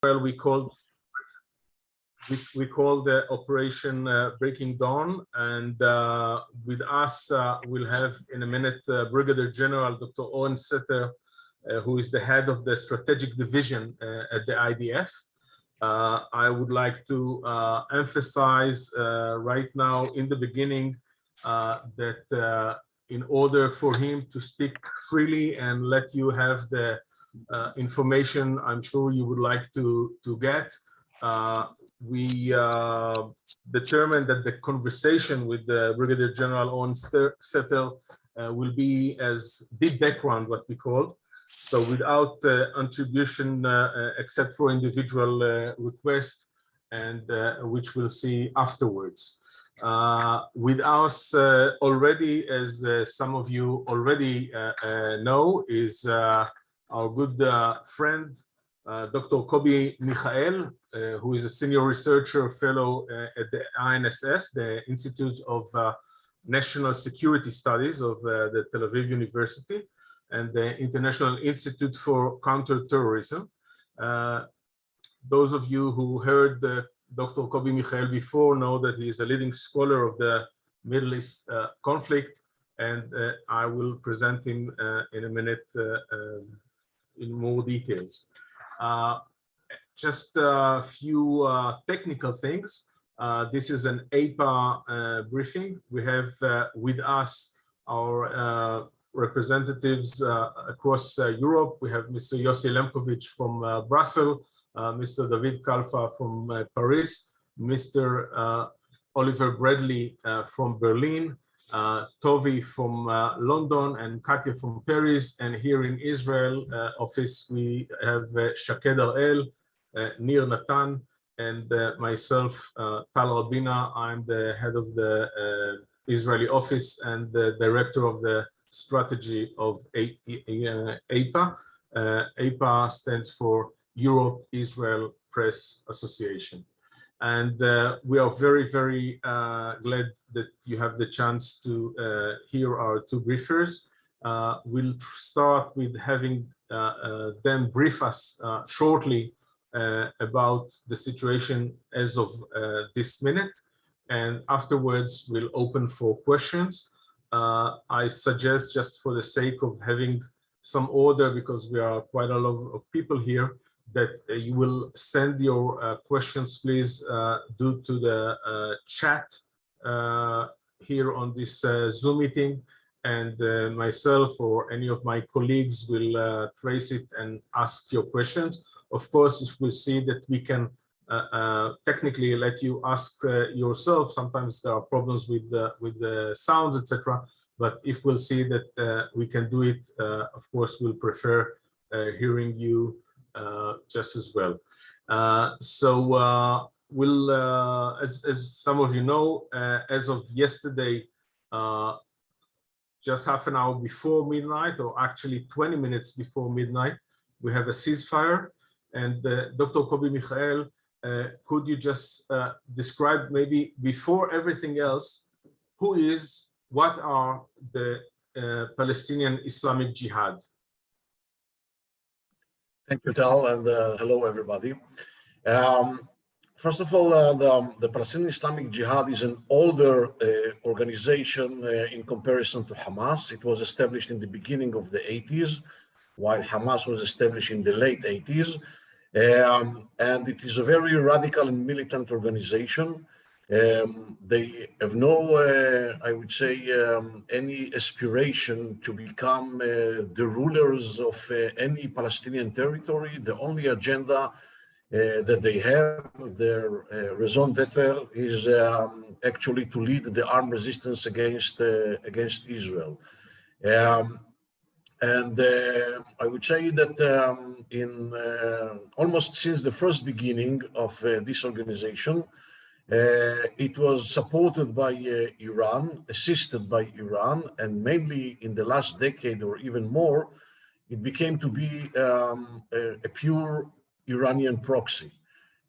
Israel, we call the operation Breaking Dawn, and with us we'll have in a minute Brigadier General Dr. Owen Setter, who is the head of the strategic division at the IDF. I would like to emphasize right now in the beginning that in order for him to speak freely and let you have the information I'm sure you would like to get, we determined that the conversation with the Brigadier General Owen Setter will be as deep background, what we call. So without attribution except for individual request, and which we'll see afterwards. With us already, as some of you already know, is our good friend, Dr. Kobi Michael, who is a senior researcher fellow at the INSS, the Institute of National Security Studies of the Tel Aviv University, and the International Institute for Counterterrorism. Those of you who heard Dr. Kobi Michael before know that he is a leading scholar of the Middle East conflict, and I will present him in a minute in more details. Just a few technical things. This is an APA briefing. We have with us our representatives across Europe. We have Mr. Yossi Lemkovich from Brussels, Mr. David Kalfa from Paris, Mr. Oliver Bradley from Berlin, Tovi from London, and Katya from Paris. And here in Israel office, we have Shaked Arel, Nir Natan, and myself, Tal Rabina. I'm the head of the Israeli office and the director of the strategy of APA. APA stands for Europe Israel Press Association. And we are very, very glad that you have the chance to hear our two briefers. We'll start with having them brief us shortly about the situation as of this minute. And afterwards, we'll open for questions. I suggest, just for the sake of having some order, because we are quite a lot of people here, that you will send your questions, please, due to the chat here on this Zoom meeting, and myself or any of my colleagues will trace it and ask your questions. Of course, if we see that we can technically let you ask yourself, sometimes there are problems with the sounds, etc. But if we'll see that we can do it, of course, we'll prefer hearing you just as well. So we'll, as some of you know, as of yesterday, just half an hour before midnight, or actually 20 minutes before midnight, we have a ceasefire. And Dr. Kobi Michael, could you just describe, maybe before everything else, what are the Palestinian Islamic Jihad? Thank you, Tal, and hello, everybody. First of all, the Palestinian Islamic Jihad is an older organization in comparison to Hamas. It was established in the beginning of the 80s, while Hamas was established in the late 80s. And it is a very radical and militant organization. They have no, I would say, any aspiration to become the rulers of any Palestinian territory. The only agenda that they have, their raison d'etre, is actually to lead the armed resistance against Israel. And I would say that in almost since the first beginning of this organization, it was supported by Iran, assisted by Iran, and mainly in the last decade or even more, it became to be a pure Iranian proxy.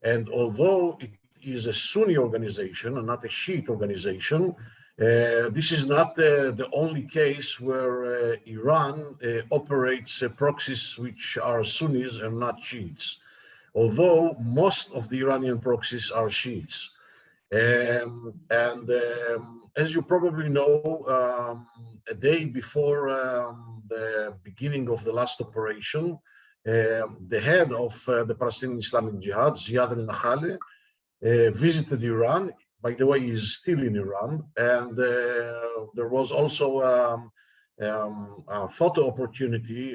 And although it is a Sunni organization and not a Shiite organization, this is not the only case where Iran operates proxies which are Sunnis and not Shiites. although most of the Iranian proxies are Shiites. As you probably know, a day before the beginning of the last operation, the head of the Palestinian Islamic Jihad, Ziad al-Nakhale, visited Iran. By the way, he is still in Iran. And there was also a photo opportunity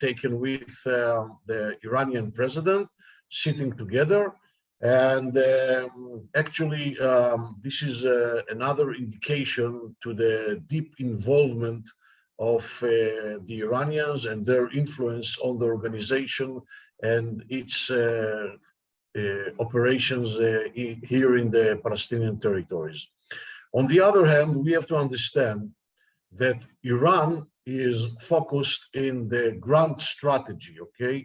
taken with the Iranian president sitting together. And actually, this is another indication to the deep involvement of the Iranians and their influence on the organization and its operations here in the Palestinian territories. On the other hand, we have to understand that Iran is focused in the grand strategy, okay?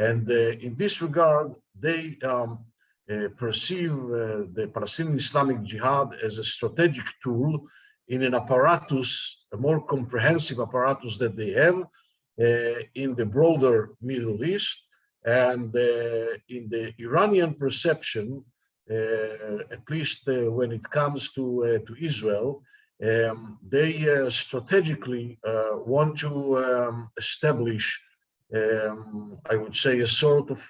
And in this regard, they perceive the Palestinian Islamic Jihad as a strategic tool in an apparatus, a more comprehensive apparatus that they have in the broader Middle East. And in the Iranian perception, at least when it comes to Israel, they strategically want to establish, I would say, a sort of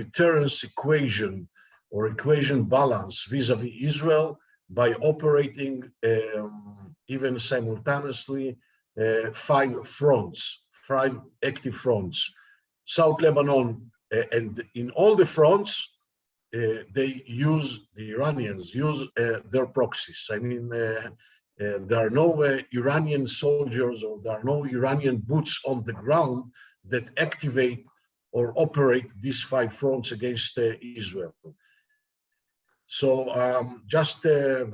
deterrence equation or equation balance vis-a-vis Israel by operating even simultaneously 5 fronts, 5 active fronts. South Lebanon, and in all the fronts, the Iranians use their proxies. I mean, there are no Iranian soldiers or there are no Iranian boots on the ground that activate or operate these 5 fronts against Israel. So just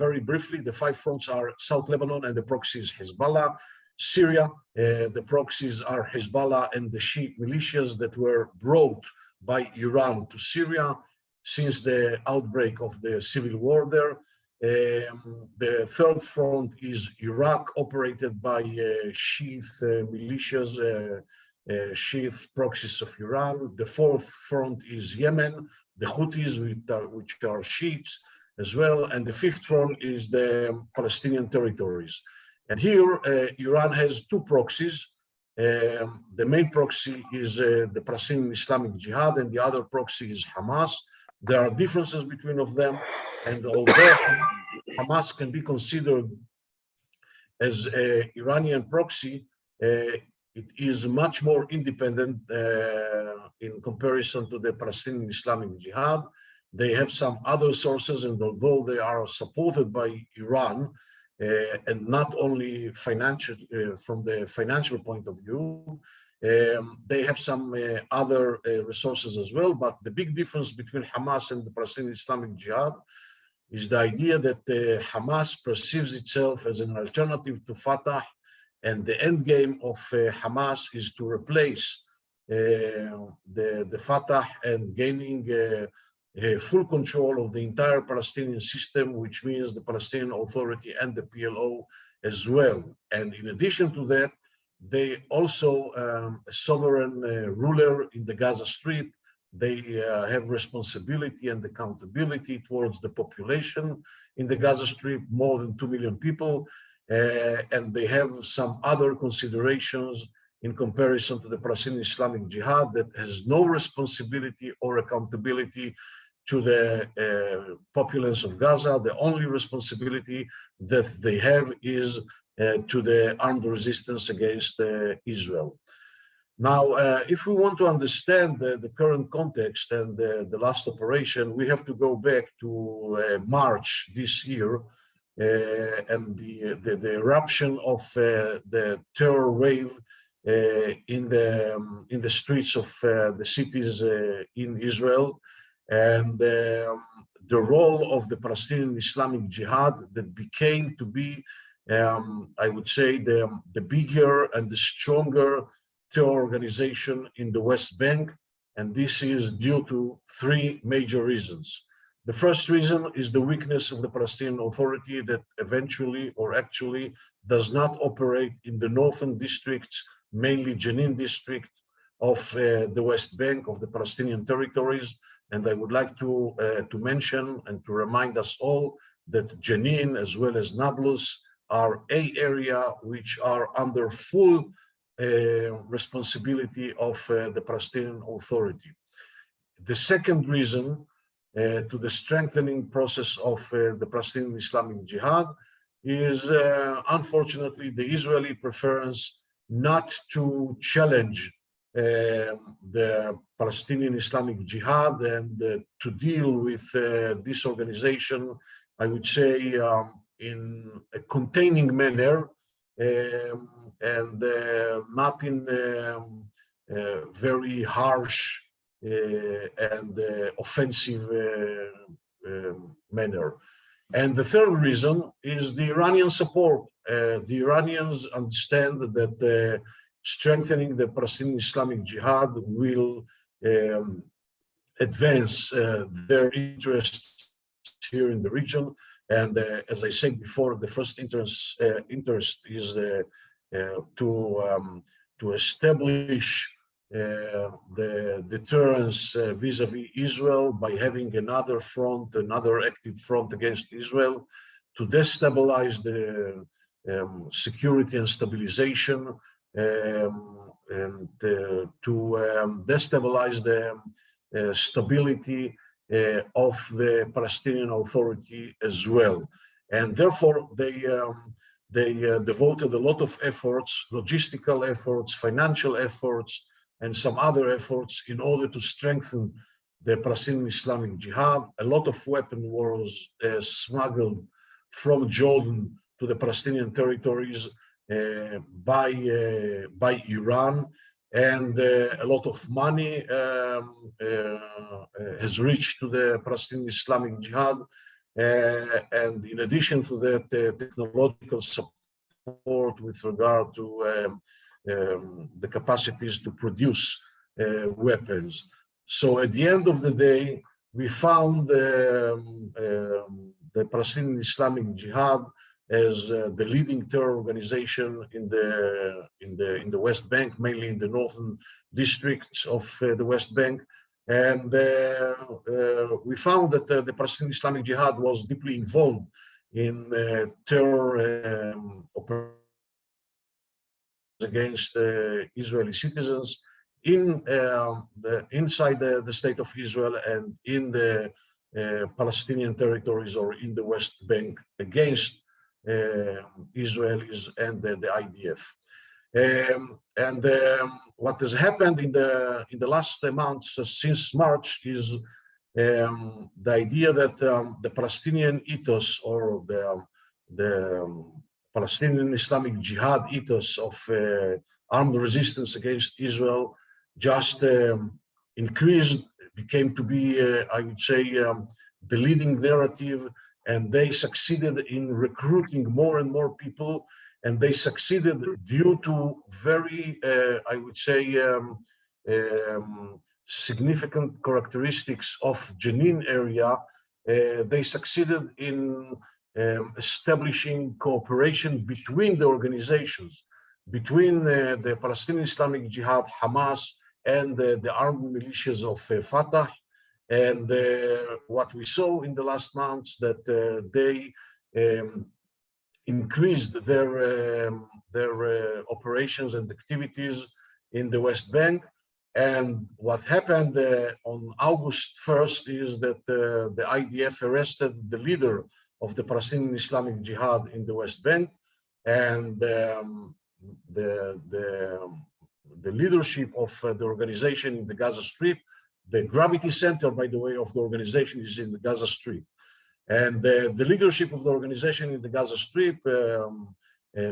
very briefly, the 5 fronts are South Lebanon and the proxy is Hezbollah. Syria, the proxies are Hezbollah and the Shiite militias that were brought by Iran to Syria since the outbreak of the civil war there. The 3rd front is Iraq, operated by Shiite militias, Shiite proxies of Iran. The 4th front is Yemen, the Houthis, which are Shiites as well. And the 5th front is the Palestinian territories. And here, Iran has 2 proxies. The main proxy is the Palestinian Islamic Jihad, and the other proxy is Hamas. There are differences between of them, and although Hamas can be considered as an Iranian proxy, it is much more independent in comparison to the Palestinian Islamic Jihad. They have some other sources, and although they are supported by Iran, and not only financial, from the financial point of view, they have some other resources as well. But the big difference between Hamas and the Palestinian Islamic Jihad is the idea that Hamas perceives itself as an alternative to Fatah, and the end game of Hamas is to replace the Fatah and gaining full control of the entire Palestinian system, which means the Palestinian Authority and the PLO as well. And in addition to that, they also a sovereign ruler in the Gaza Strip. They have responsibility and accountability towards the population in the Gaza Strip, more than 2 million people, and they have some other considerations in comparison to the Palestinian Islamic Jihad that has no responsibility or accountability to the populace of Gaza. The only responsibility that they have is to the armed resistance against Israel. Now, if we want to understand the current context and the last operation, we have to go back to March this year and the eruption of the terror wave in the streets of the cities in Israel, and the role of the Palestinian Islamic Jihad that became to be, I would say, the bigger and the stronger terror organization in the West Bank. And this is due to 3 major reasons. The first reason is the weakness of the Palestinian Authority that eventually or actually does not operate in the northern districts, mainly Jenin district, of the West Bank, of the Palestinian territories. And I would like to mention and to remind us all that Jenin as well as Nablus are a area which are under full responsibility of the Palestinian Authority. The second reason to the strengthening process of the Palestinian Islamic Jihad is unfortunately the Israeli preference not to challenge the Palestinian Islamic Jihad and to deal with this organization, I would say, in a containing manner and not in a very harsh and offensive manner. And the third reason is the Iranian support. The Iranians understand that strengthening the Palestinian Islamic Jihad will advance their interests here in the region. And as I said before, the first interest is to establish the deterrence vis-a-vis Israel by having another front, another active front against Israel, to destabilize the security and stabilization, and to destabilize the stability of the Palestinian Authority as well. And therefore, they devoted a lot of efforts, logistical efforts, financial efforts, and some other efforts in order to strengthen the Palestinian Islamic Jihad. A lot of weapons was smuggled from Jordan to the Palestinian territories by Iran, and a lot of money has reached to the Palestinian Islamic Jihad. And in addition to that, technological support with regard to the capacities to produce weapons. So at the end of the day, we found the Palestinian Islamic Jihad as the leading terror organization in the West Bank, mainly in the northern districts of the West Bank. And we found that the Palestinian Islamic Jihad was deeply involved in terror operations against Israeli citizens inside the state of Israel and in the Palestinian territories or in the West Bank against Israelis and the IDF. What has happened in the last months since March is the idea that the Palestinian ethos or the Palestinian Islamic Jihad ethos of armed resistance against Israel just increased, became to be, I would say, the leading narrative, and they succeeded in recruiting more and more people, and they succeeded due to very, I would say, significant characteristics of Jenin area. They succeeded in establishing cooperation between the organizations, between the Palestinian Islamic Jihad, Hamas, and the armed militias of Fatah. And what we saw in the last months that they increased their operations and activities in the West Bank. And what happened on August 1st is that the IDF arrested the leader of the Palestinian Islamic Jihad in the West Bank, and the leadership of the organization in the Gaza Strip. The gravity center, by the way, of the organization is in the Gaza Strip. And the leadership of the organization in the Gaza Strip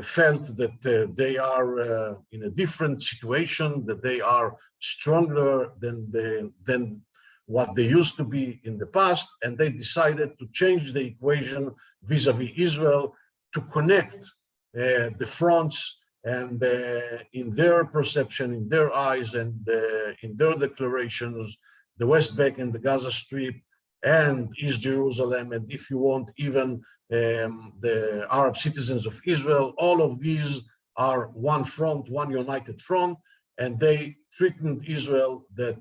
felt that they are in a different situation, that they are stronger than what they used to be in the past, and they decided to change the equation vis-a-vis Israel to connect the fronts. And in their perception, in their eyes, and in their declarations, the West Bank and the Gaza Strip and East Jerusalem, and if you want, even the Arab citizens of Israel, all of these are one front, one united front, and they threatened Israel that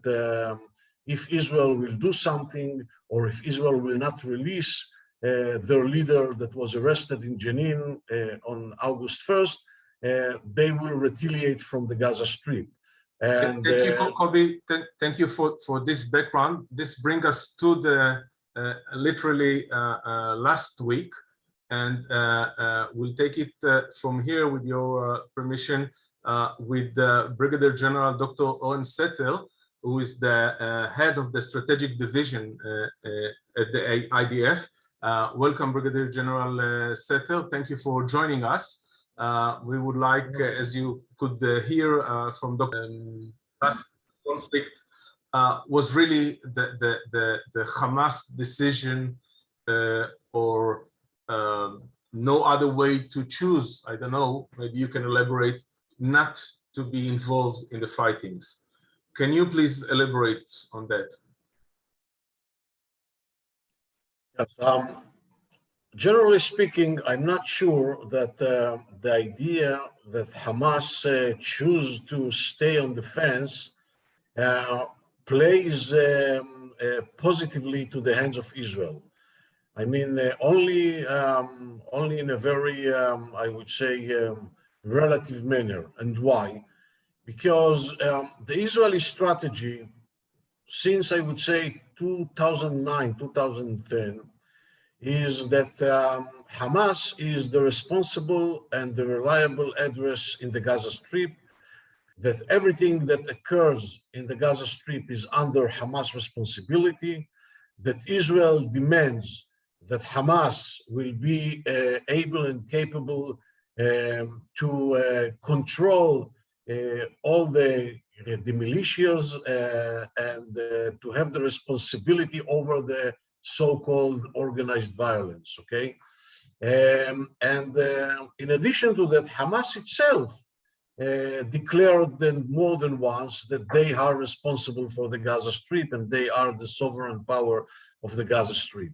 if Israel will do something, or if Israel will not release their leader that was arrested in Jenin on August 1st, they will retaliate from the Gaza Strip. And thank you, Kobi. Thank you for this background. This brings us to the literally last week, and we'll take it from here with your permission with Brigadier General Dr. Oren Setel, who is the head of the strategic division at the IDF. Welcome, Brigadier General Setel. Thank you for joining us. We would like, as you could hear from Dr. last conflict was really the Hamas decision or no other way to choose. I don't know, maybe you can elaborate, not to be involved in the fightings. Can you please elaborate on that? Yes, generally speaking, I'm not sure that the idea that Hamas choose to stay on the fence plays positively to the hands of Israel. I mean, only in a very, I would say, relative manner. And why? Because the Israeli strategy, since I would say 2009, 2010, is that Hamas is the responsible and the reliable address in the Gaza Strip, that everything that occurs in the Gaza Strip is under Hamas responsibility, that Israel demands that Hamas will be able and capable to control all the militias and to have the responsibility over the so-called organized violence, okay? In addition to that, Hamas itself declared more than once that they are responsible for the Gaza Strip and they are the sovereign power of the Gaza Strip.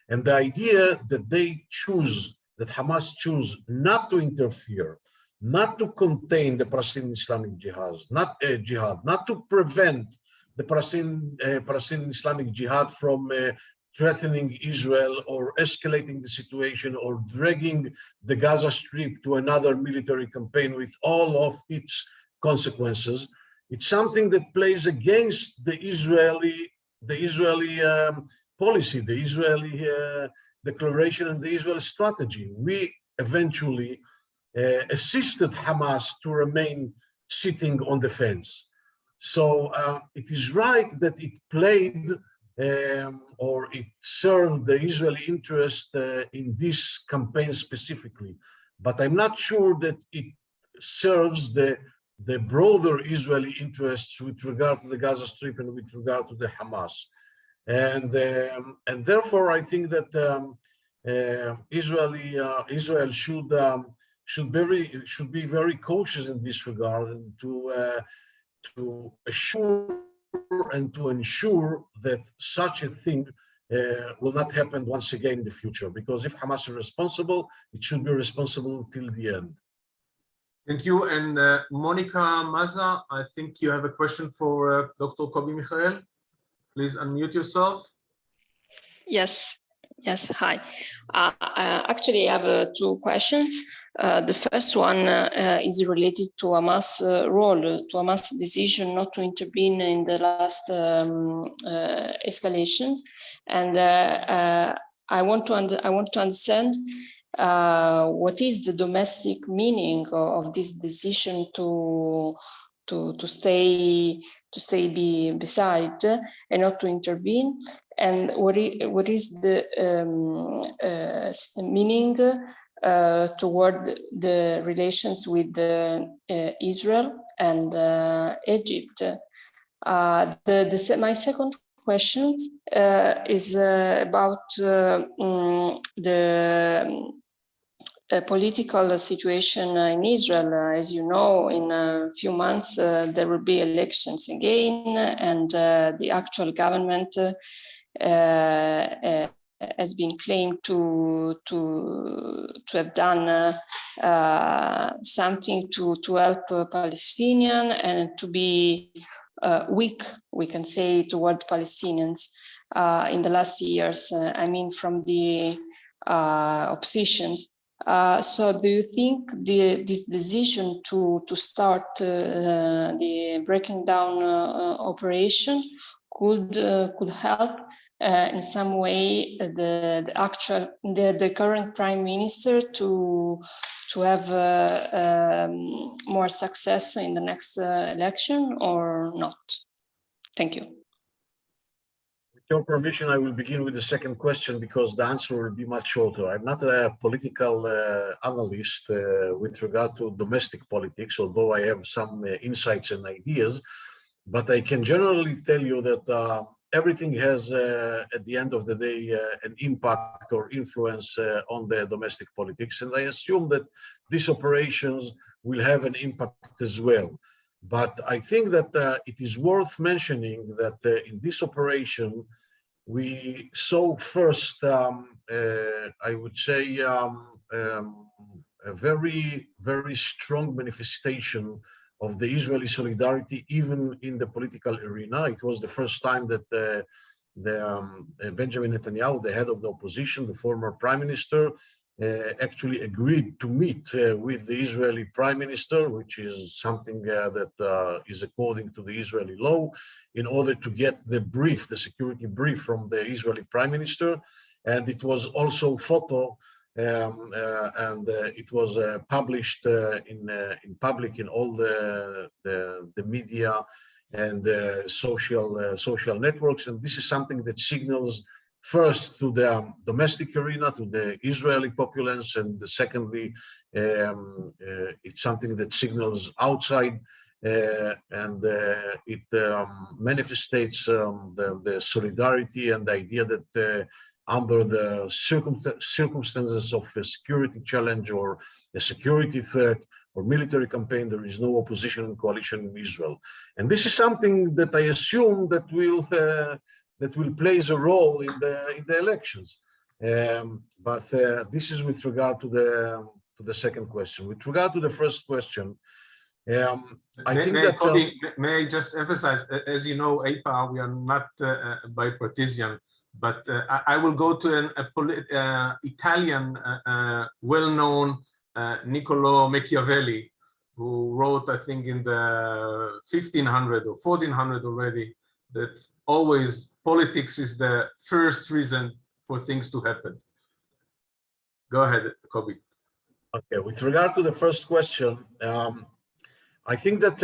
And the idea that they choose, that Hamas choose not to interfere, not to contain the Palestinian Islamic Jihad, not to prevent the Palestinian Islamic Jihad from threatening Israel or escalating the situation or dragging the Gaza Strip to another military campaign with all of its consequences. It's something that plays against the Israeli policy, the Israeli declaration and the Israeli strategy. We eventually assisted Hamas to remain sitting on the fence. So it is right that it played or it served the Israeli interest in this campaign specifically, but I'm not sure that it serves the broader Israeli interests with regard to the Gaza Strip and with regard to the Hamas. And therefore, I think that Israel should be very cautious in this regard and to assure and to ensure that such a thing will not happen once again in the future. Because if Hamas is responsible, it should be responsible till the end. Thank you. And Monica Maza, I think you have a question for Dr. Kobi Michael. Please unmute yourself. Yes. Hi. Actually, I have two questions. The first one is related to Hamas' role, to Hamas' decision not to intervene in the last escalations, and I want to understand what is the domestic meaning of this decision to stay beside and not to intervene, and what is the meaning toward the relations with Israel and Egypt. My second question is about the political situation in Israel. As you know, in a few months there will be elections again, and the actual government has been claimed to have done something to help Palestinian and to be weak, we can say, toward Palestinians in the last years. I mean, from the oppositions. So do you think this decision to start the breaking down operation could help in some way the current prime minister to have more success in the next election or not? Thank you. With your permission, I will begin with the second question because the answer will be much shorter. I'm not a political analyst with regard to domestic politics, although I have some insights and ideas. But I can generally tell you that everything has, at the end of the day, an impact or influence on the domestic politics. And I assume that these operations will have an impact as well. But I think that it is worth mentioning that in this operation, we saw first, I would say, a very, very strong manifestation of the Israeli solidarity, even in the political arena. It was the first time that Benjamin Netanyahu, the head of the opposition, the former prime minister, actually agreed to meet with the Israeli prime minister, which is something that is according to the Israeli law, in order to get the brief, the security brief from the Israeli prime minister. And it was also photo, and it was published in public in all the media and social networks. And this is something that signals first to the domestic arena, to the Israeli populace, and secondly, it's something that signals outside, and it manifestates the solidarity and the idea that under the circumstances of a security challenge or a security threat or military campaign, there is no opposition and coalition in Israel. And this is something that I assume that will play a role in the elections. But this is with regard to the second question. With regard to the first question, may I just emphasize, as you know, AIPA, we are not bipartisan, but I will go to an Italian well-known Niccolo Machiavelli, who wrote, I think, in the 1500 or 1400 already, that always politics is the first reason for things to happen. Go ahead, Kobi. Okay, with regard to the first question, I think that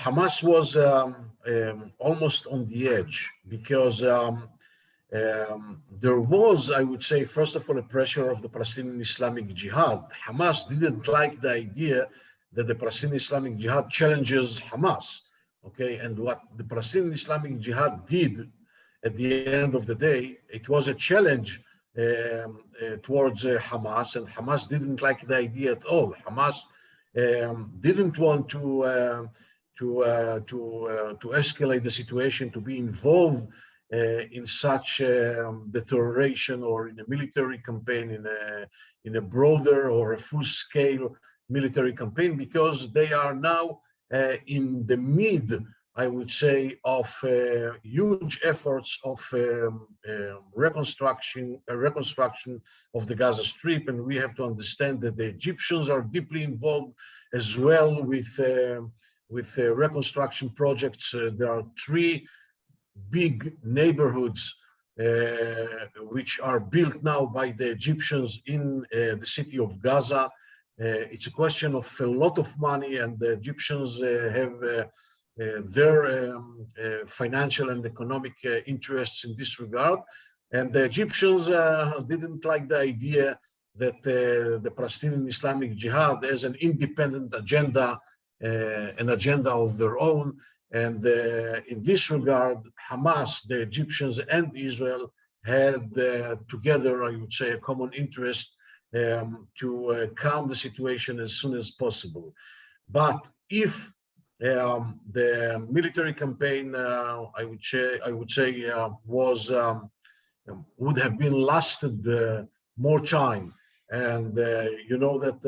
Hamas was almost on the edge because there was, I would say, first of all, a pressure of the Palestinian Islamic Jihad. Hamas didn't like the idea that the Palestinian Islamic Jihad challenges Hamas. Okay, and what the Palestinian Islamic Jihad did at the end of the day, it was a challenge towards Hamas, and Hamas didn't like the idea at all. Hamas didn't want to escalate the situation, to be involved in such deterioration or in a military campaign, in a broader or a full-scale military campaign, because they are now in the mid, I would say, of huge efforts of reconstruction of the Gaza Strip. And we have to understand that the Egyptians are deeply involved as well with reconstruction projects. There are 3 big neighborhoods which are built now by the Egyptians in the city of Gaza. It's a question of a lot of money, and the Egyptians have their financial and economic interests in this regard. And the Egyptians didn't like the idea that the Palestinian Islamic Jihad has an independent agenda, an agenda of their own. And in this regard, Hamas, the Egyptians, and Israel had together, I would say, a common interest to calm the situation as soon as possible. But if the military campaign, I would say, was would have been lasted more time. And you know that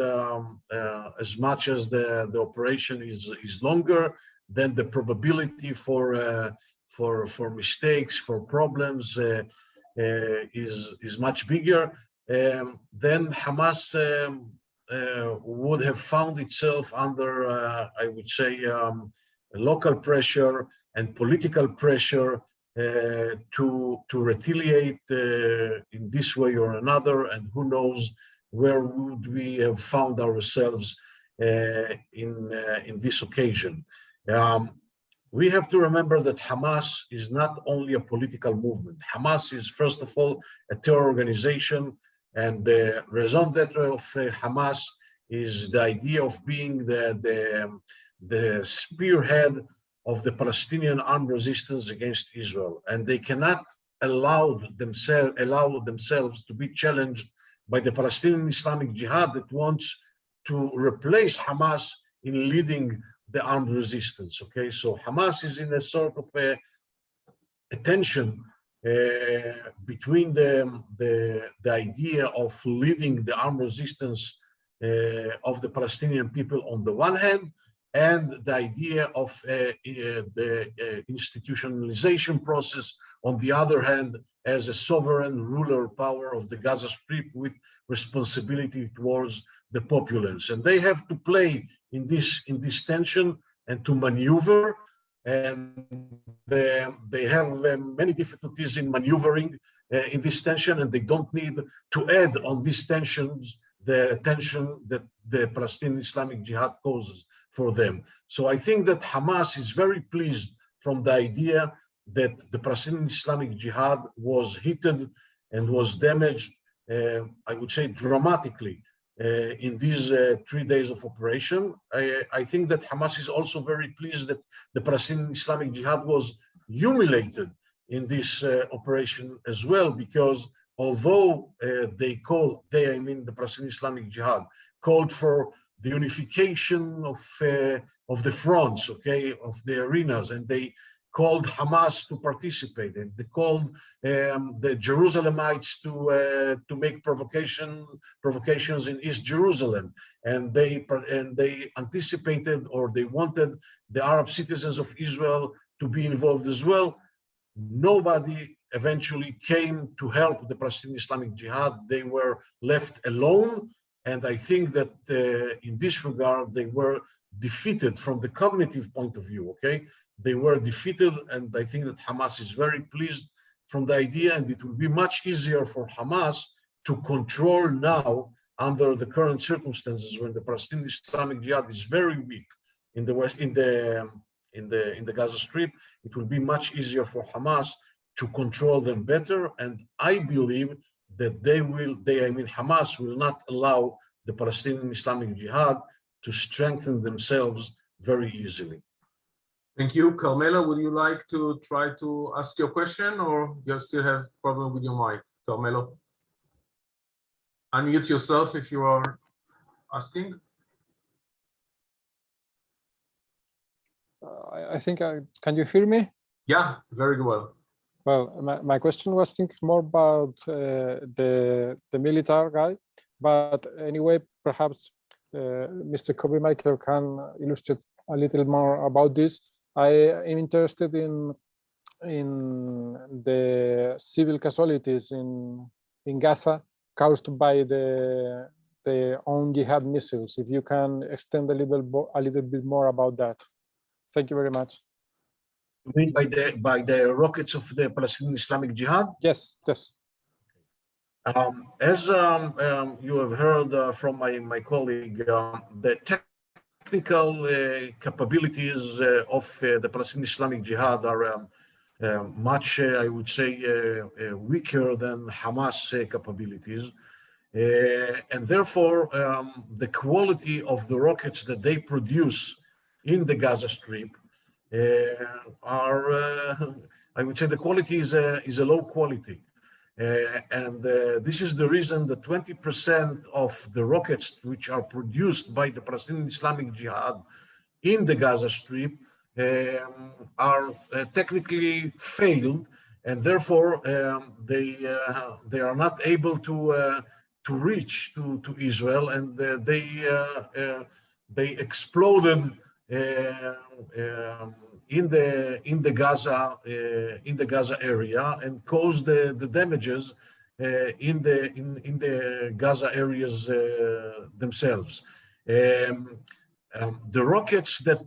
as much as the operation is longer, then the probability for mistakes, for problems is much bigger. Then Hamas would have found itself under, I would say, local pressure and political pressure to retaliate in this way or another, and who knows where would we have found ourselves in this occasion. We have to remember that Hamas is not only a political movement. Hamas is, first of all, a terror organization, and the raison d'etre of Hamas is the idea of being the spearhead of the Palestinian armed resistance against Israel, and they cannot allow themselves to be challenged by the Palestinian Islamic Jihad that wants to replace Hamas in leading the armed resistance. Okay, so Hamas is in a sort of a tension between the idea of leading the armed resistance of the Palestinian people on the one hand, and the idea of the institutionalization process on the other hand, as a sovereign ruler power of the Gaza Strip with responsibility towards the populace. And they have to play in this tension and to maneuver, and they have many difficulties in maneuvering in this tension, and they don't need to add on these tensions the tension that the Palestinian Islamic Jihad causes for them. So I think that Hamas is very pleased from the idea that the Palestinian Islamic Jihad was hit and was damaged, I would say, dramatically in these 3 days of operation. I think that Hamas is also very pleased that the Palestinian Islamic Jihad was humiliated in this operation as well, because although I mean the Palestinian Islamic Jihad, called for the unification of the fronts, okay, of the arenas, and they called Hamas to participate, and they called the Jerusalemites to make provocations in East Jerusalem, and they anticipated, or they wanted the Arab citizens of Israel to be involved as well. Nobody eventually came to help the Palestinian Islamic Jihad. They were left alone, and I think that in this regard they were defeated from the cognitive point of view. Okay, they were defeated, and I think that Hamas is very pleased from the idea, and it will be much easier for Hamas to control now under the current circumstances when the Palestinian Islamic Jihad is very weak in the west, in the Gaza Strip. It will be much easier for Hamas to control them better, and I believe that Hamas will not allow the Palestinian Islamic Jihad to strengthen themselves very easily. Thank you. Carmela, would you like to try to ask your question, or you still have problem with your mic? Carmelo, unmute yourself if you are asking. I think, can you hear me? Yeah, very well. Well, my question was thinking more about the military guy, but anyway, perhaps Mr. Kobe Michael can illustrate a little more about this. I am interested in the civil casualties in Gaza caused by the own jihad missiles. If you can extend a little bit more about that. Thank you very much. You mean by the rockets of the Palestinian Islamic Jihad? Yes, yes. As you have heard from my colleague, the technical capabilities of the Palestinian Islamic Jihad are much, I would say, weaker than Hamas capabilities. And therefore, the quality of the rockets that they produce in the Gaza Strip are, I would say, the quality is a low quality. And this is the reason that 20% of the rockets which are produced by the Palestinian Islamic Jihad in the Gaza Strip are technically failed, and therefore they are not able to reach to Israel, and they exploded in the Gaza area and caused the damages in the Gaza areas themselves. The rockets that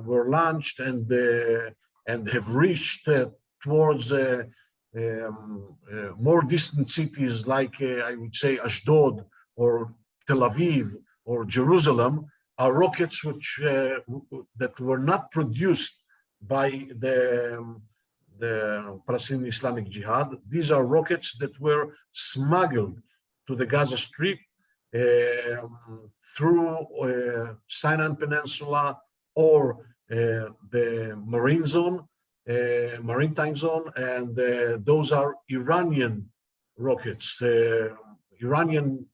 were launched and have reached towards more distant cities like I would say Ashdod or Tel Aviv or Jerusalem are rockets which that were not produced by the Palestinian Islamic Jihad. These are rockets that were smuggled to the Gaza Strip through Sinai Peninsula or the maritime zone, and those are Iranian rockets, Iranian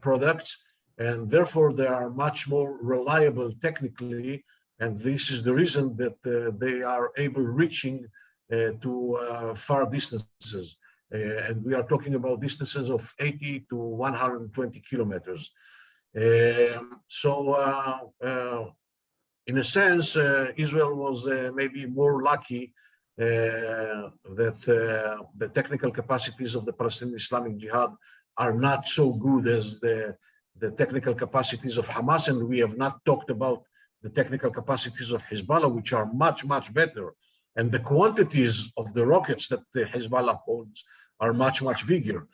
products, and therefore they are much more reliable technically, and this is the reason that they are able reaching to far distances. And we are talking about distances of 80 to 120 kilometers. In a sense, Israel was maybe more lucky that the technical capacities of the Palestinian Islamic Jihad are not so good as the technical capacities of Hamas, and we have not talked about the technical capacities of Hezbollah, which are much, much better. And the quantities of the rockets that the Hezbollah holds are much, much bigger.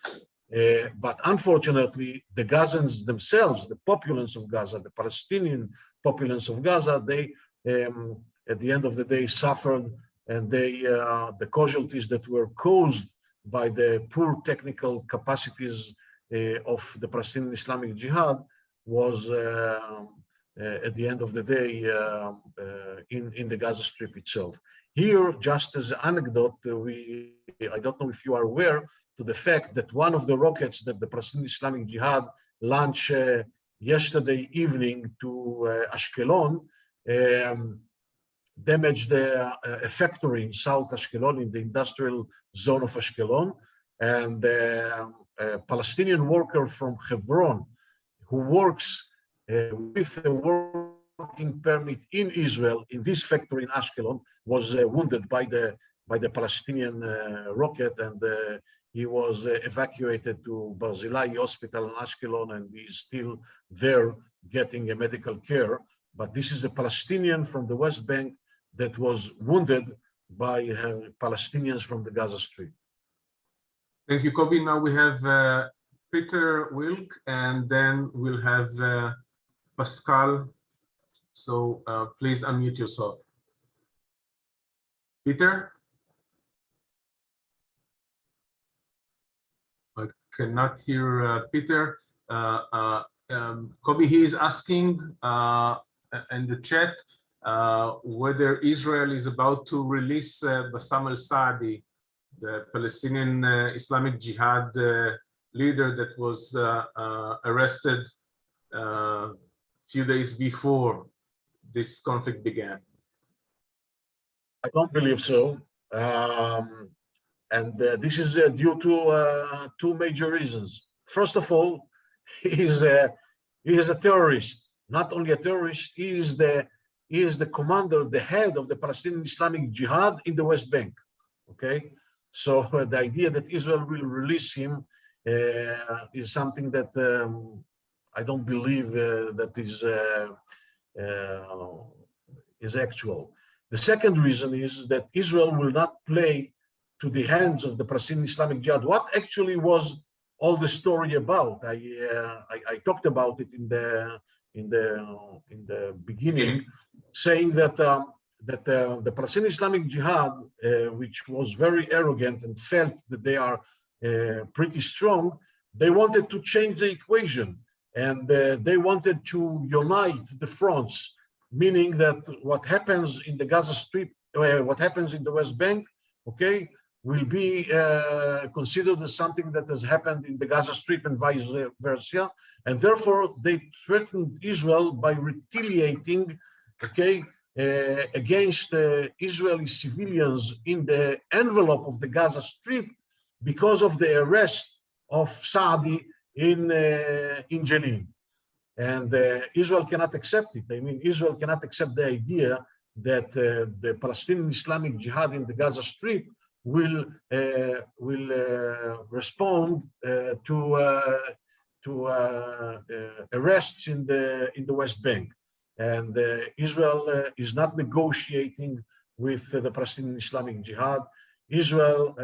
But unfortunately, the Gazans themselves, the populace of Gaza, the Palestinian populace of Gaza, they, at the end of the day, suffered, and the casualties that were caused by the poor technical capacities of the Palestinian Islamic Jihad was, at the end of the day, in the Gaza Strip itself. Here, just as an anecdote, I don't know if you are aware to the fact that one of the rockets that the Palestinian Islamic Jihad launched yesterday evening to Ashkelon damaged a factory in South Ashkelon, in the industrial zone of Ashkelon, and a Palestinian worker from Hebron who works with a working permit in Israel in this factory in Ashkelon was wounded by the Palestinian rocket, and he was evacuated to Barzilai Hospital in Ashkelon, and he's still there getting a medical care. But this is a Palestinian from the West Bank that was wounded by Palestinians from the Gaza Strip. Thank you, Kobi. Now we have Peter Wilk, and then we'll have Pascal. So please unmute yourself. Peter? I cannot hear Peter. Kobi, he is asking in the chat whether Israel is about to release Bassam al-Sadi, the Palestinian Islamic Jihad leader that was arrested a few days before this conflict began. I don't believe so. And this is due to two major reasons. First of all, he is a terrorist. Not only a terrorist, he is the commander, the head of the Palestinian Islamic Jihad in the West Bank. Okay, so the idea that Israel will release him is something that I don't believe that is actual. The second reason is that Israel will not play to the hands of the Palestinian Islamic Jihad. What actually was all the story about? I talked about it in the beginning, saying that the Palestinian Islamic Jihad, which was very arrogant and felt that they are pretty strong, they wanted to change the equation, and they wanted to unite the fronts, meaning that what happens in the Gaza Strip, what happens in the West Bank, okay, will be considered as something that has happened in the Gaza Strip and vice versa, and therefore they threatened Israel by retaliating, okay, against Israeli civilians in the envelope of the Gaza Strip because of the arrest of Sadi in Jenin. And Israel cannot accept it. I mean, Israel cannot accept the idea that the Palestinian Islamic Jihad in the Gaza Strip will respond to arrests in the West Bank. And Israel is not negotiating with the Palestinian Islamic Jihad. Israel,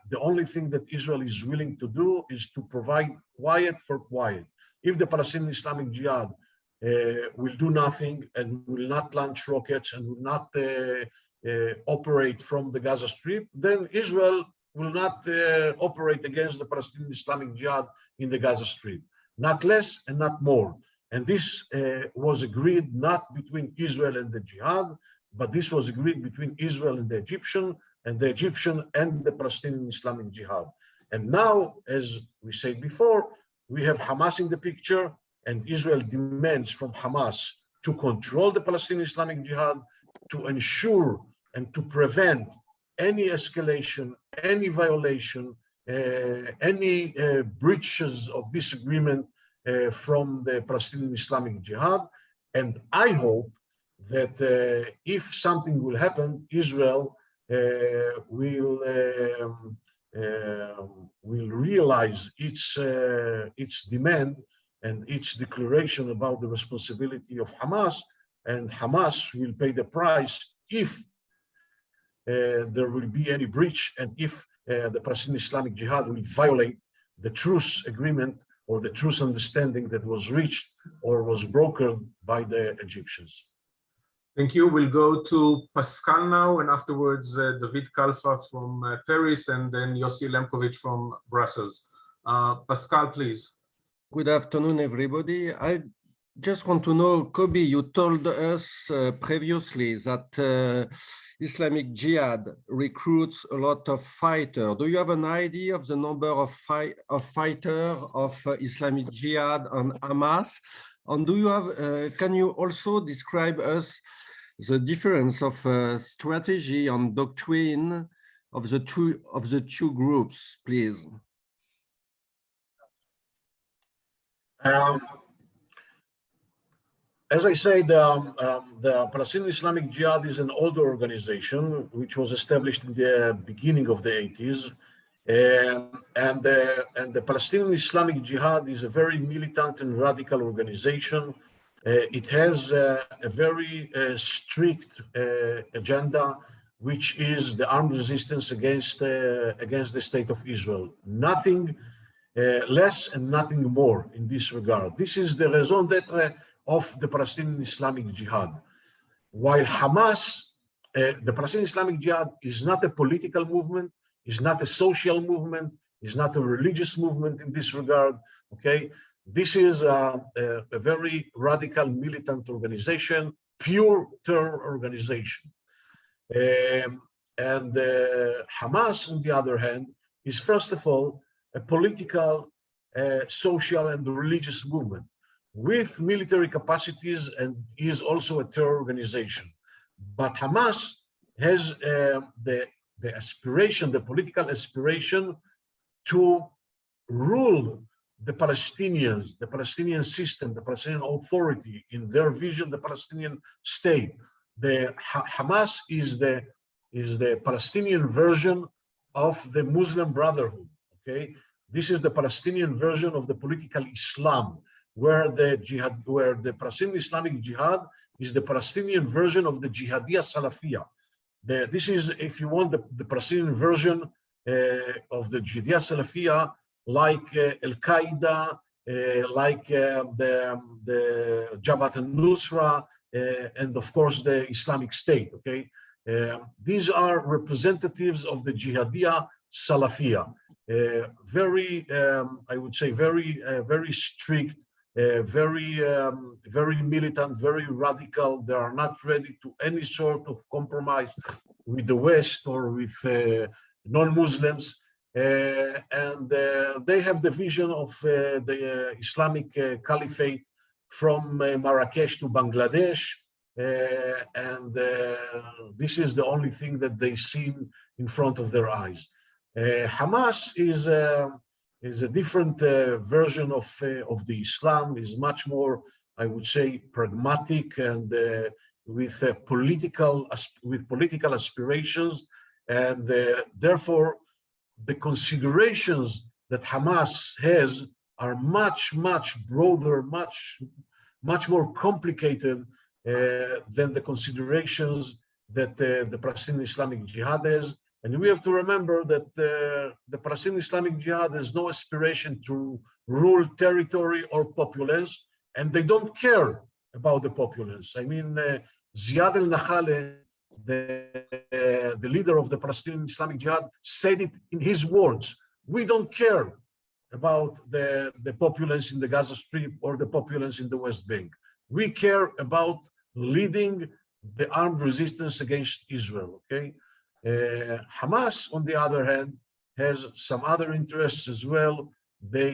the only thing that Israel is willing to do is to provide quiet for quiet. If the Palestinian Islamic Jihad will do nothing and will not launch rockets and will not operate from the Gaza Strip, then Israel will not operate against the Palestinian Islamic Jihad in the Gaza Strip. Not less and not more. And this was agreed not between Israel and the Jihad, but this was agreed between Israel and the Egyptian and the Palestinian Islamic Jihad. And now, as we said before, we have Hamas in the picture, and Israel demands from Hamas to control the Palestinian Islamic Jihad, to ensure and to prevent any escalation, any violation, any breaches of this agreement from the Palestinian Islamic Jihad. And I hope that if something will happen, Israel will realize its demand and its declaration about the responsibility of Hamas, and Hamas will pay the price if there will be any breach and if the Palestinian Islamic Jihad will violate the truce agreement or the truce understanding that was reached or was brokered by the Egyptians. Thank you. We'll go to Pascal now, and afterwards David Kalfa from Paris, and then Yossi Lemkovich from Brussels. Pascal, please. Good afternoon, everybody. I just want to know, Kobi, you told us previously that Islamic Jihad recruits a lot of fighters. Do you have an idea of the number of fighters of Islamic Jihad and Hamas? And do you have? Can you also describe us the difference of strategy and doctrine of the two groups, please? As I said, the Palestinian Islamic Jihad is an older organization which was established in the beginning of the 80s. And the Palestinian Islamic Jihad is a very militant and radical organization. It has a very strict agenda, which is the armed resistance against the state of Israel. Nothing less and nothing more in this regard. This is the raison d'etre of the Palestinian Islamic Jihad. While Hamas, the Palestinian Islamic Jihad is not a political movement, is not a social movement, is not a religious movement in this regard, okay? This is a very radical militant organization, pure terror organization. And Hamas, on the other hand, is first of all a political, social and religious movement with military capacities, and is also a terror organization. But Hamas has the aspiration, the political aspiration to rule the Palestinians, the Palestinian system, the Palestinian authority, in their vision, the Palestinian state. The Hamas is the Palestinian version of the Muslim Brotherhood, okay? This is the Palestinian version of the political Islam, where the Palestinian Islamic Jihad is the Palestinian version of the Jihadiyya Salafiyya. This is, if you want, the Palestinian version of the Jihadiyya Salafiyya, like Al-Qaeda, like the Jabhat al-Nusra, and of course the Islamic State, okay? These are representatives of the Jihadiyya Salafiyya. Very, I would say, very strict, very militant, very radical. They are not ready to any sort of compromise with the West or with non-Muslims. And they have the vision of the Islamic Caliphate from Marrakesh to Bangladesh, and this is the only thing that they see in front of their eyes. Hamas is a different version of the Islam, is much more, I would say, pragmatic and with political aspirations, and therefore the considerations that Hamas has are much broader, much more complicated than the considerations that the Palestinian Islamic Jihad has. And we have to remember that the Palestinian Islamic Jihad has no aspiration to rule territory or populace, and they don't care about the populace. I mean, Ziad al-Nakhaleh, the leader of the Palestinian Islamic Jihad, said it in his words: "We don't care about the populace in the Gaza Strip or the populace in the West Bank. We care about leading the armed resistance against Israel." Okay. Hamas, on the other hand, has some other interests as well. They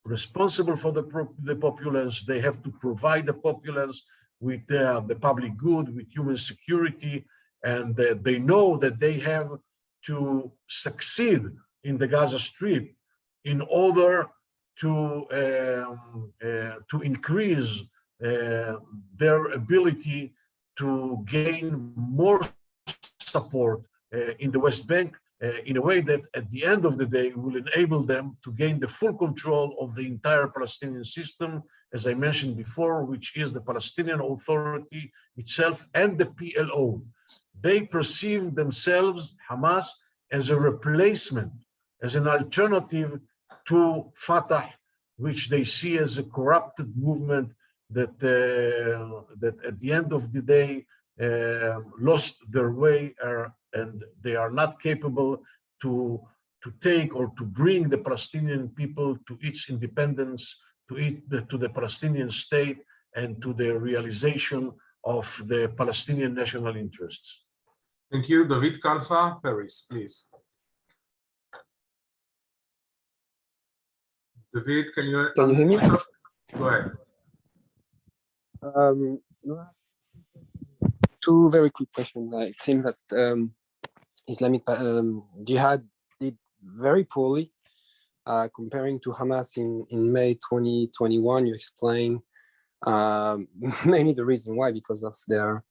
responsible for the populace. They have to provide the populace with the public good, with human security, and they know that they have to succeed in the Gaza Strip in order to increase their ability to gain more support in the West Bank in a way that at the end of the day will enable them to gain the full control of the entire Palestinian system, as I mentioned before, which is the Palestinian Authority itself and the PLO. They perceive themselves, Hamas, as a replacement, as an alternative to Fatah, which they see as a corrupted movement that at the end of the day lost their way, and they are not capable to take or to bring the Palestinian people to its independence, to the Palestinian state, and to the realization of the Palestinian national interests. Thank you. David Kalfa, Paris, please. David, can you hear me? Go ahead. Two very quick questions. It seems that Islamic Jihad did very poorly comparing to Hamas in May 2021. You explain mainly the reason why, because of their,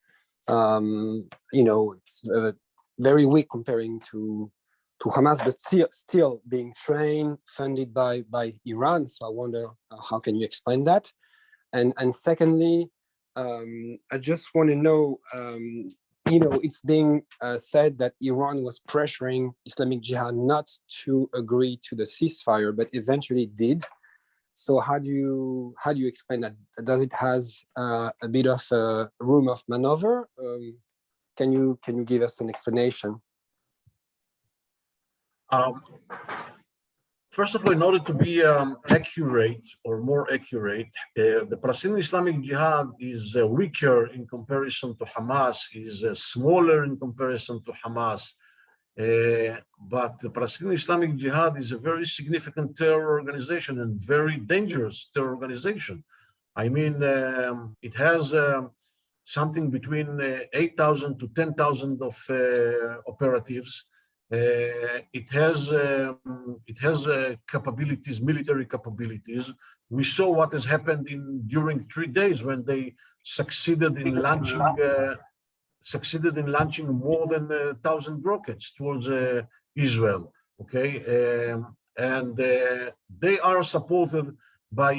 it's very weak comparing to Hamas, but still being trained, funded by Iran. So I wonder, how can you explain that? And secondly, I just want to know, it's being said that Iran was pressuring Islamic Jihad not to agree to the ceasefire, but eventually did. So how do you explain that? Does it has a bit of room of maneuver? Can you give us an explanation? First of all, in order to be accurate or more accurate, the Palestinian Islamic Jihad is weaker in comparison to Hamas, is smaller in comparison to Hamas. But the Palestinian Islamic Jihad is a very significant terror organization and very dangerous terror organization. I mean, it has something between 8,000 to 10,000 of operatives. It has capabilities, military capabilities. We saw what has happened during 3 days when they succeeded in launching more than 1,000 rockets towards Israel. Okay, and they are supported by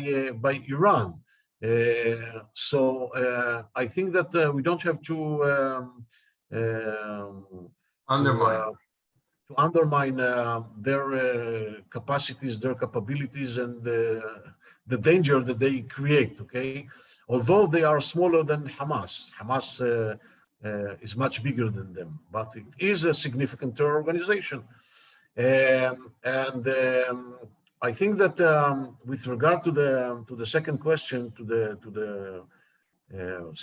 Iran. So I think that we don't have to undermine their capacities, their capabilities, and the danger that they create, okay? Although they are smaller than Hamas. Hamas is much bigger than them, but it is a significant terror organization. I think that with regard to the second question, to the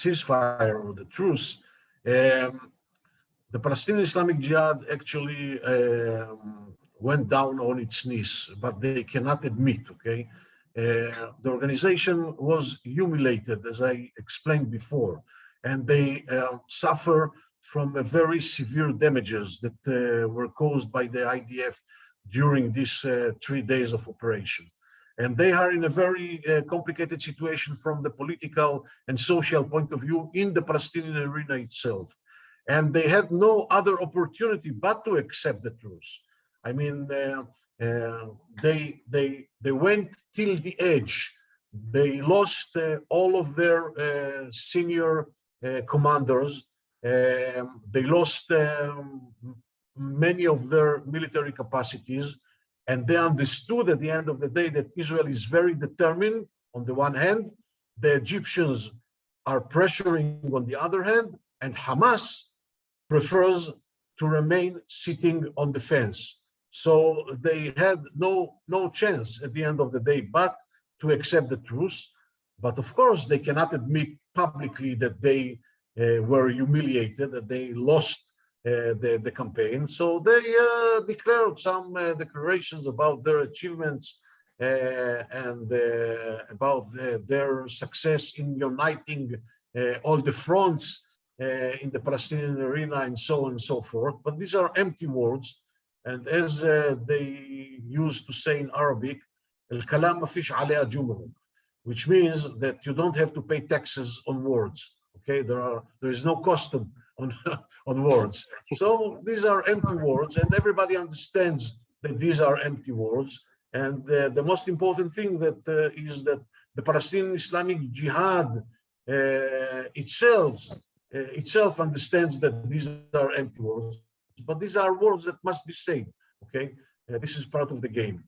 ceasefire or the truce, the Palestinian Islamic Jihad actually went down on its knees, but they cannot admit, okay? The organization was humiliated, as I explained before. and they suffer from very severe damages that were caused by the IDF during these 3 days of operation. And they are in a very complicated situation from the political and social point of view in the Palestinian arena itself. And they had no other opportunity but to accept the truce. I mean, they went till the edge. They lost all of their senior commanders. They lost many of their military capacities. And they understood at the end of the day that Israel is very determined on the one hand, the Egyptians are pressuring on the other hand, and Hamas prefers to remain sitting on the fence. So they had no chance at the end of the day but to accept the truce. But of course, they cannot admit publicly that they were humiliated, that they lost the campaign. So they declared some declarations about their achievements and about their success in uniting all the fronts in the Palestinian arena and so on and so forth. But these are empty words. And as they used to say in Arabic, al-kalam ma fish alayha jumruk, which means that you don't have to pay taxes on words. Okay, there is no custom on words. So these are empty words, and everybody understands that these are empty words. And the most important thing that is that the Palestinian Islamic Jihad itself understands that these are empty words, but these are words that must be said. Okay, this is part of the game.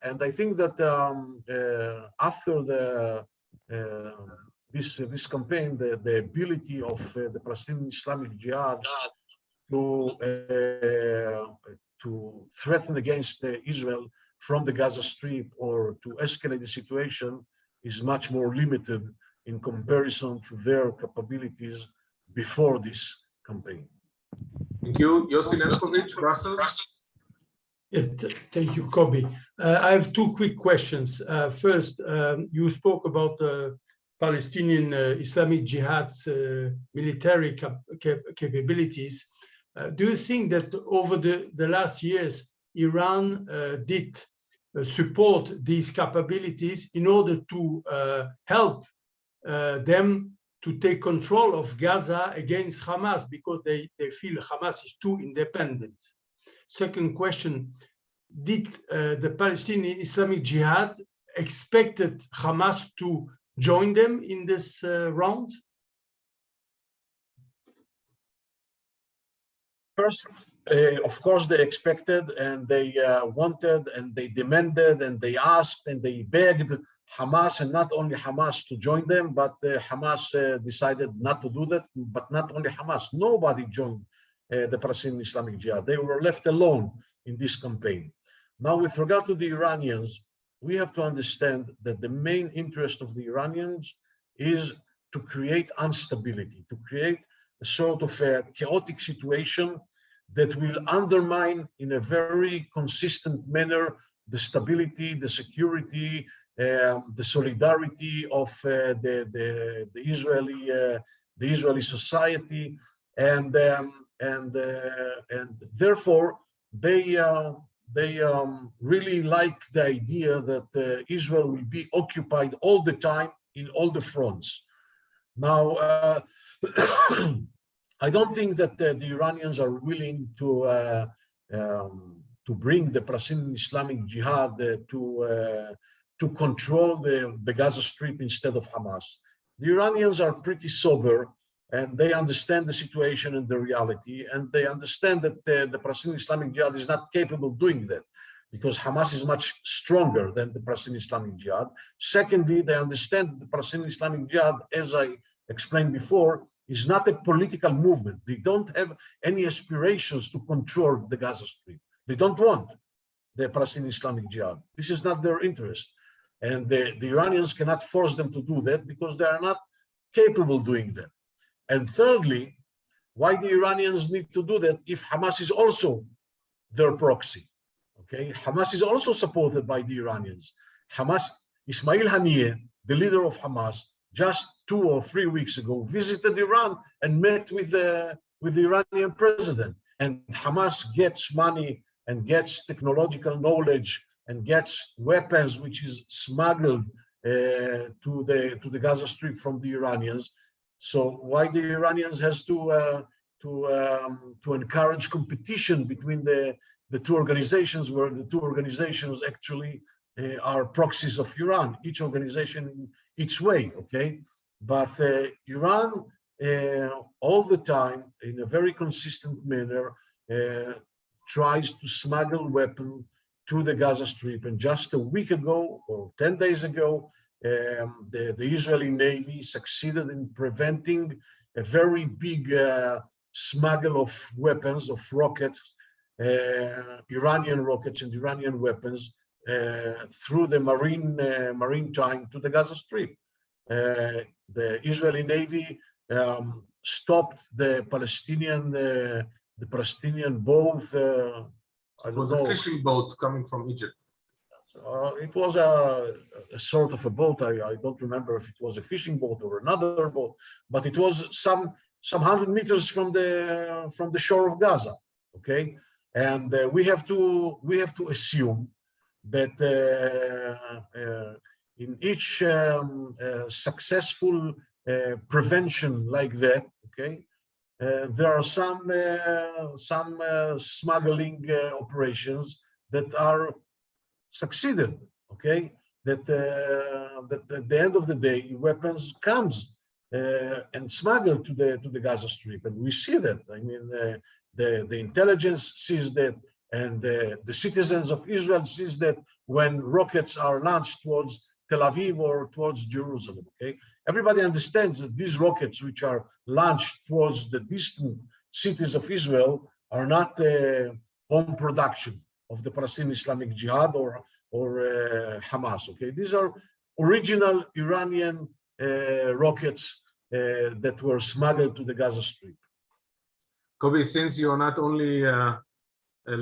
And I think that after this campaign, the ability of the Palestinian Islamic Jihad to threaten against Israel from the Gaza Strip or to escalate the situation is much more limited in comparison to their capabilities before this campaign. Thank you. Yossi Lenkovich, Brussels. Yes, thank you, Kobi. I have two quick questions. First, you spoke about the Palestinian Islamic Jihad's military capabilities. Do you think that over the last years, Iran did support these capabilities in order to help them to take control of Gaza against Hamas, because they feel Hamas is too independent? Second question, did the Palestinian Islamic Jihad expected Hamas to join them in this round? First, of course, they expected and they wanted and they demanded and they asked and they begged Hamas, and not only Hamas, to join them, but Hamas decided not to do that. But not only Hamas, nobody joined the Palestinian Islamic Jihad. They were left alone in this campaign. Now, with regard to the Iranians, we have to understand that the main interest of the Iranians is to create instability, to create a sort of a chaotic situation that will undermine in a very consistent manner the stability, the security, the solidarity of the Israeli society, and therefore they really like the idea that Israel will be occupied all the time in all the fronts. Now, I don't think that the Iranians are willing to bring the Palestinian Islamic Jihad to control the Gaza Strip instead of Hamas. The Iranians are pretty sober, and they understand the situation and the reality, and they understand that the Palestinian Islamic Jihad is not capable of doing that, because Hamas is much stronger than the Palestinian Islamic Jihad. Secondly, they understand the Palestinian Islamic Jihad, as I explained before, is not a political movement. They don't have any aspirations to control the Gaza Strip. They don't want the Palestinian Islamic Jihad. This is not their interest. And the Iranians cannot force them to do that because they are not capable of doing that. And thirdly, why the Iranians need to do that if Hamas is also their proxy? Okay, Hamas is also supported by the Iranians. Hamas, Ismail Haniyeh, the leader of Hamas, just 2 or 3 weeks ago, visited Iran and met with the Iranian president. And Hamas gets money and gets technological knowledge and gets weapons which is smuggled to the Gaza Strip from the Iranians. So why the Iranians has to encourage competition between the two organizations, where the two organizations actually are proxies of Iran, each organization in its way, okay? But Iran all the time, in a very consistent manner, tries to smuggle weapons to the Gaza Strip. And just a week ago, or 10 days ago, the Israeli Navy succeeded in preventing a very big smuggle of weapons, of rockets, Iranian rockets and Iranian weapons through the maritime to the Gaza Strip. The Israeli Navy stopped the Palestinian boat. It was a fishing boat coming from Egypt. It was a sort of a boat. I don't remember if it was a fishing boat or another boat, but it was some 100 meters from the shore of Gaza. Okay, and we have to assume that in each successful prevention like that, okay, there are some smuggling operations that are succeeded. Okay, that at the end of the day, weapons comes and smuggled to the Gaza Strip, and we see that. I mean, the intelligence sees that, and the citizens of Israel sees that when rockets are launched towards Tel Aviv or towards Jerusalem. Okay, everybody understands that these rockets, which are launched towards the distant cities of Israel, are not home production of the Palestinian Islamic Jihad or Hamas. Okay, these are original Iranian rockets that were smuggled to the Gaza Strip. Kobi, since you're not only a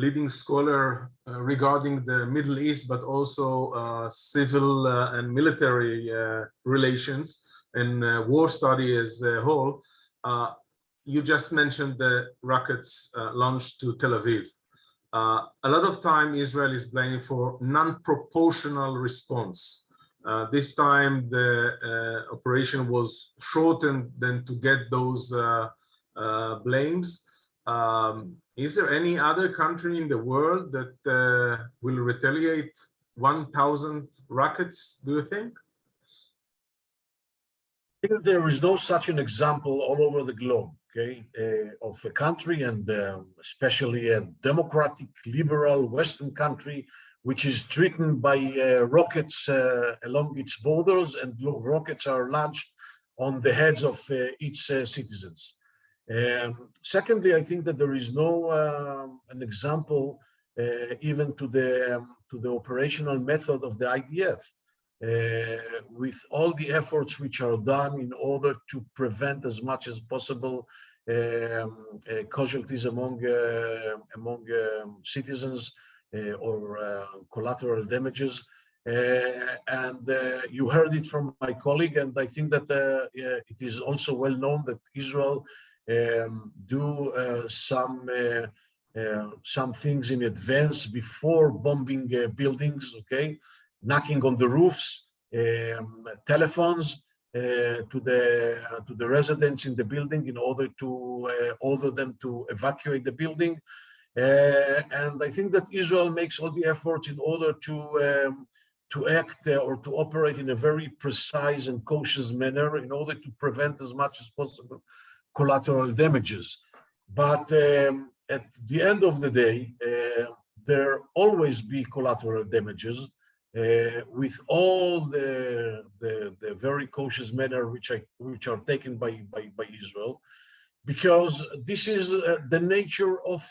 leading scholar regarding the Middle East, but also civil and military relations and war study as a whole, you just mentioned the rockets launched to Tel Aviv. A lot of time Israel is blamed for non-proportional response. This time the operation was shortened than to get those blames. Is there any other country in the world that will retaliate 1,000 rockets, do you think? I think there is no such an example all over the globe, okay, of a country, and especially a democratic, liberal Western country, which is threatened by rockets along its borders, and rockets are launched on the heads of its citizens. Secondly, I think that there is no an example even to the operational method of the IDF. With all the efforts which are done in order to prevent as much as possible casualties among citizens or collateral damages. And you heard it from my colleague, and I think that it is also well known that Israel do some things in advance before bombing buildings, okay? Knocking on the roofs, telephones to the residents in the building in order to order them to evacuate the building. And I think that Israel makes all the efforts in order to act or to operate in a very precise and cautious manner in order to prevent as much as possible collateral damages. But at the end of the day, there always be collateral damages. With all the very cautious manner which are taken by Israel, because this is the nature of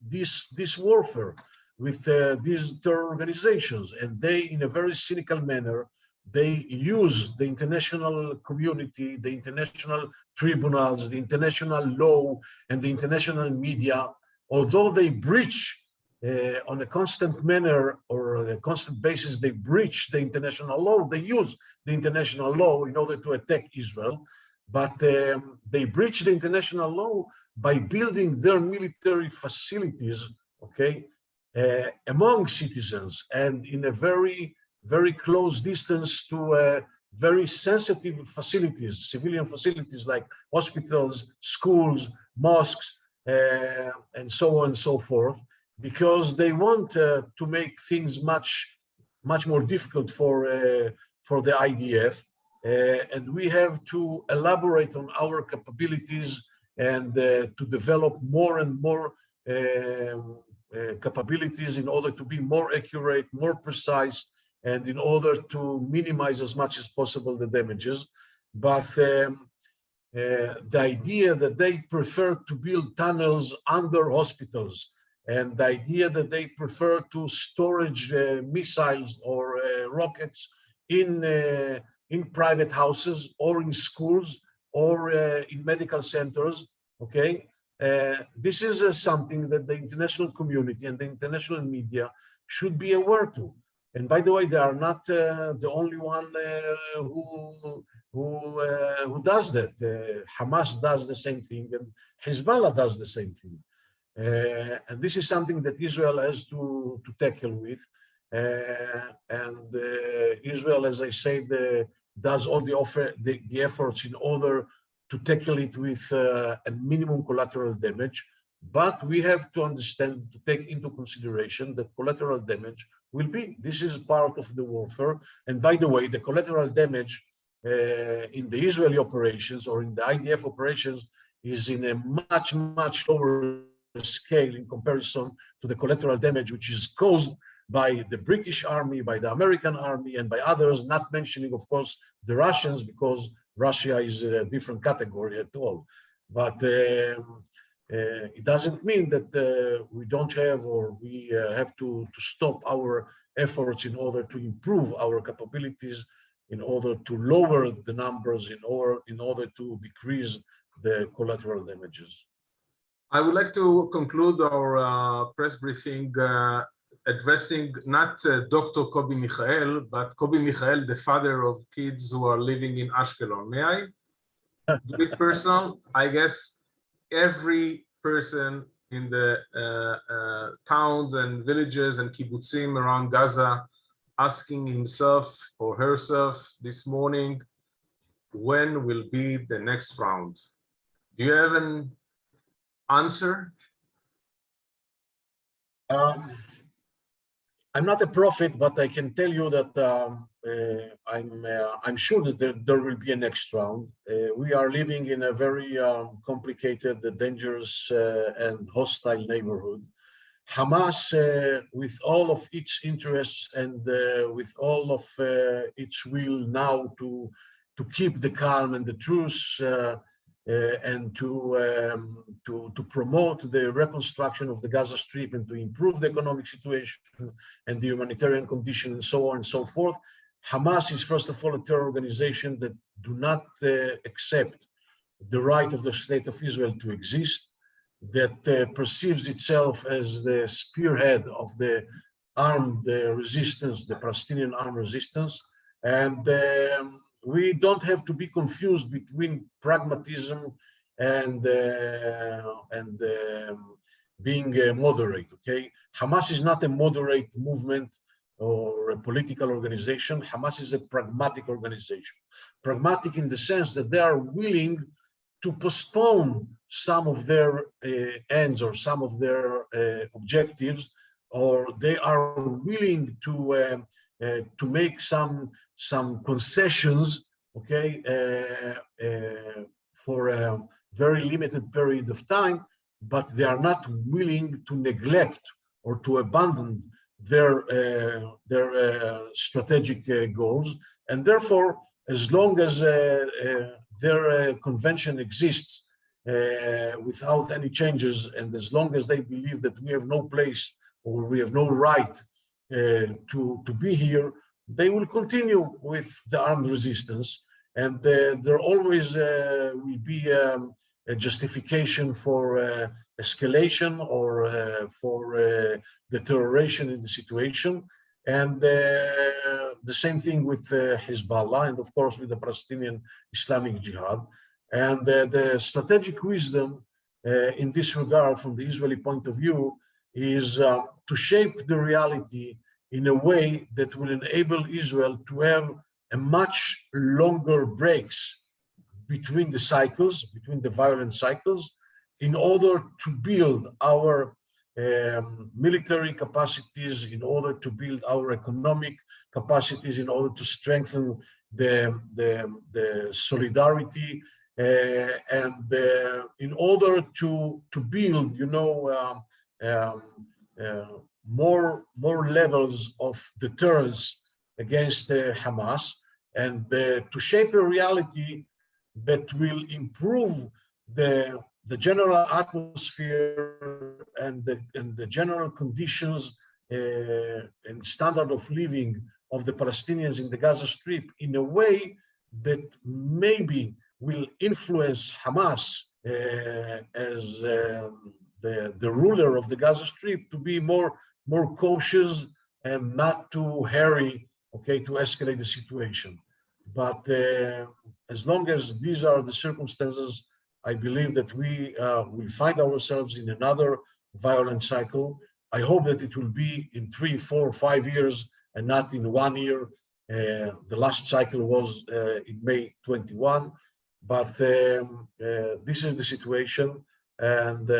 this warfare with these terror organizations, and they, in a very cynical manner, they use the international community, the international tribunals, the international law, and the international media, although they breach on a constant manner or a constant basis, they breach the international law. They use the international law in order to attack Israel, but they breach the international law by building their military facilities, okay, among citizens and in a very, very close distance to very sensitive facilities, civilian facilities like hospitals, schools, mosques, and so on and so forth, because they want to make things much more difficult for the IDF. And we have to elaborate on our capabilities and to develop more and more capabilities in order to be more accurate, more precise, and in order to minimize as much as possible the damages. But the idea that they prefer to build tunnels under hospitals, and the idea that they prefer to storage missiles or rockets in private houses or in schools or in medical centers, okay? This is something that the international community and the international media should be aware to. And by the way, they are not the only one who does that. Hamas does the same thing, and Hezbollah does the same thing. And this is something that Israel has to tackle with. And Israel, as I said, does all the efforts in order to tackle it with a minimum collateral damage. But we have to understand, to take into consideration that collateral damage will be. This is part of the warfare. And by the way, the collateral damage in the Israeli operations or in the IDF operations is in a much, much lower scale in comparison to the collateral damage which is caused by the British army, by the American army, and by others, not mentioning, of course, the Russians, because Russia is a different category at all. But it doesn't mean that we don't have, or we have to stop our efforts in order to improve our capabilities, in order to lower the numbers, in order to decrease the collateral damages. I would like to conclude our press briefing addressing not Dr. Kobi Michael, but Kobi Michael, the father of kids who are living in Ashkelon. May I? Do it personal? I guess every person in the towns and villages and kibbutzim around Gaza asking himself or herself this morning, when will be the next round? Do you have an answer? I'm not a prophet, but I can tell you that I'm sure that there will be a next round. We are living in a very complicated, dangerous, and hostile neighborhood. Hamas, with all of its interests and with all of its will now to keep the calm and the truce, and to promote the reconstruction of the Gaza Strip and to improve the economic situation and the humanitarian condition and so on and so forth. Hamas is first of all a terror organization that do not accept the right of the state of Israel to exist, that perceives itself as the spearhead of the armed resistance, the Palestinian armed resistance, and we don't have to be confused between pragmatism and being moderate, okay? Hamas is not a moderate movement or a political organization. Hamas is a pragmatic organization. Pragmatic in the sense that they are willing to postpone some of their ends or some of their objectives, or they are willing to make some concessions, okay, for a very limited period of time, but they are not willing to neglect or to abandon their strategic goals. And therefore, as long as their convention exists without any changes, and as long as they believe that we have no place or we have no right to be here, they will continue with the armed resistance, and there always will be a justification for escalation or for deterioration in the situation. And the same thing with Hezbollah, and of course with the Palestinian Islamic Jihad. And the strategic wisdom in this regard, from the Israeli point of view, is to shape the reality in a way that will enable Israel to have a much longer breaks between the cycles, between the violent cycles, in order to build our military capacities, in order to build our economic capacities, in order to strengthen the solidarity, and in order to build, you know, more levels of deterrence against Hamas, and to shape a reality that will improve the general atmosphere and the general conditions and standard of living of the Palestinians in the Gaza Strip in a way that maybe will influence Hamas as the ruler of the Gaza Strip to be more cautious and not too hurry, okay, to escalate the situation. But as long as these are the circumstances, I believe that we will find ourselves in another violent cycle. I hope that it will be in 3, 4, 5 years and not in 1 year. The last cycle was in May 21, but this is the situation, and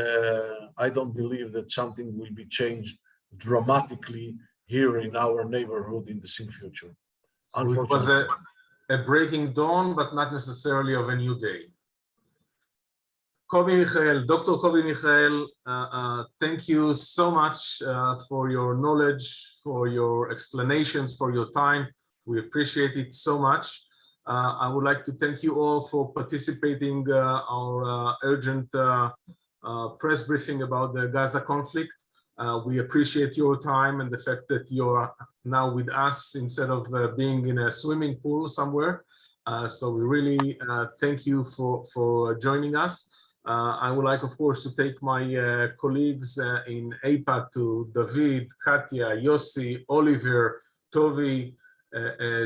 I don't believe that something will be changed dramatically here in our neighborhood in the near future. So it was a breaking dawn, but not necessarily of a new day. Kobi Michael, Dr. Kobi Michael, thank you so much for your knowledge, for your explanations, for your time. We appreciate it so much. I would like to thank you all for participating our urgent press briefing about the Gaza conflict. We appreciate your time and the fact that you're now with us instead of being in a swimming pool somewhere. So we really thank you for joining us. I would like, of course, to take my colleagues in AIPAC, to David, Katya, Yossi, Oliver, Tovi,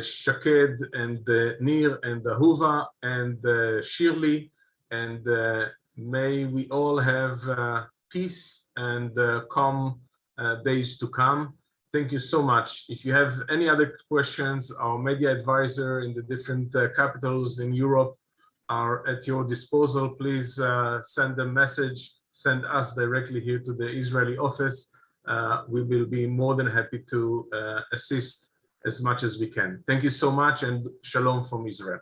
Shaked, and Nir, and Ahuva, and Shirley, and may we all have peace and calm days to come. Thank you so much. If you have any other questions, our media advisor in the different capitals in Europe are at your disposal. Please send a message, send us directly here to the Israeli office. We will be more than happy to assist as much as we can. Thank you so much, and shalom from Israel.